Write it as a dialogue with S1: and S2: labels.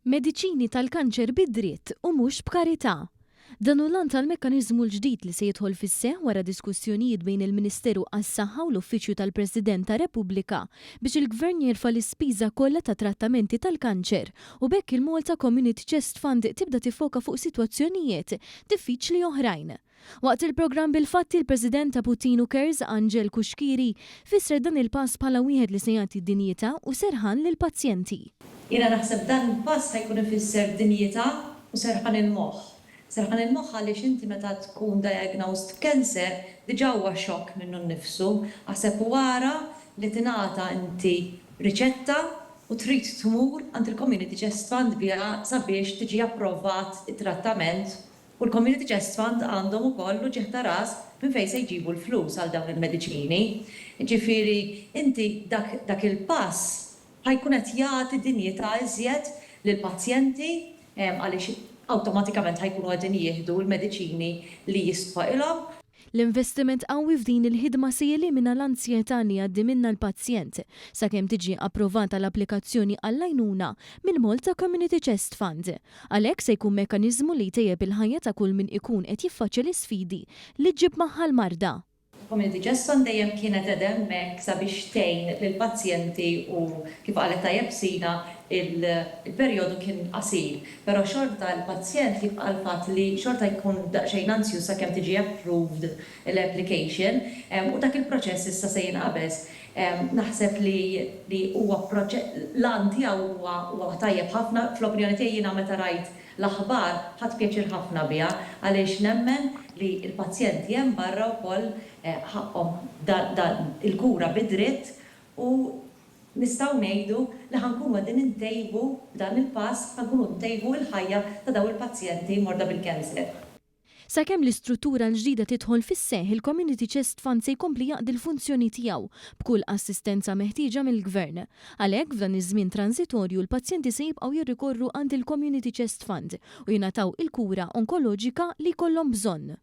S1: Mediċini tal-kanċer bid-dritt u mhux b'karità. Dan hu lan tal-mekkaniżmu l-ġdid li se jidħol fis-seħħ wara diskussjonijiet bejn il-Ministeru għas-Saħħa u l-Uffiċċju tal-President ta' Repubblika biex il-Gvern jerfa' l-ispiża kollha ta' trattamenti tal-kanċer u bekk il-Malta Community Chest Fund tibda tifoka fuq sitwazzjonijiet diffiċli oħrajn. Waqt il-programm bil-fatti il-President ta' Putinu Cares Angel Kuxkiri fisser dan il-pass bħala wieħed li se jagħti dinjità u serħan lill-pazjenti.
S2: Jiena naħseb dan il-pass ħajkun ifisser dinjità u serħan il-moħħ. Serħan il-moħħ għaliex inti meta tkun diagnosed b'kanser diġà huwa xokk minnu nnifsu, għaseb wara li tingħata inti riċetta u trid tmur għand il-Community Chest Fund biha sabiex tiġi approvat it-trattament u l-Community Chest Fund għandhom ukoll ġieħ ta' ras minn fejn se jġibu l-flus għal dawn il-mediċini. Ġifieri inti dak il-pass ħajkun qed jagħti dinjità iżjed lill-pazjenti għaliex awtomatikament ħajkunu qegħdin jieħdu l-mediċini li jisfa' ilhom.
S1: L-investiment qawwi f'din il-ħidma se jelimina l-ansjetà li għaddi minna l-pazjent sakemm tiġi approvata l-applikazzjoni għall-għajnuna mill-Malta Community Chest Fund. Għalhekk se jkun mekkaniżmu li jtejjeb il-ħajja ta' kull min ikun qed jiffaċċja l-isfidi li ġġib magħha l-marda.
S2: Community Chest Fund dejjem kienet hemmhekk sabiex tgħin lill-pazjenti u kif qalet tajjeb Sina il-perjodu kien qasir, però xorta l-pazjent jibqa' l-fatt li xorta jkun daqsxejn ansjuż sakemm tiġi approved l-application u dak il-proċess issa se jinqabeż. Naħseb li huwa l-an tiegħu huwa tajjeb ħafna fl-opinjoni tiegħi jiena meta rajt l-aħbar ħadd pjaċir ħafna biha għaliex nemmen li l-pazjenti hemm barra wkoll ħaqhom dan il-kura bid-dritt u nistgħu ngħidu li ħankunu qegħdin intejbu dan il-pass ħankunu ntejbu l-ħajja ta' dawn il-pazjenti morda bil-kanser.
S1: Sakemm l-istruttura l-ġdida tidħol fis-seħħ, il-Community Chest Fund se jkompli jaqdi l-funzjoni tiegħu b'kull assistenza meħtieġa mill-Gvern. Għalhekk f'dan iż-żmien transitorju l-pazjenti se jibqgħu jirrikorru għand il-Community Chest Fund u jingħataw il-kura onkoloġika li jkollhom bżonn.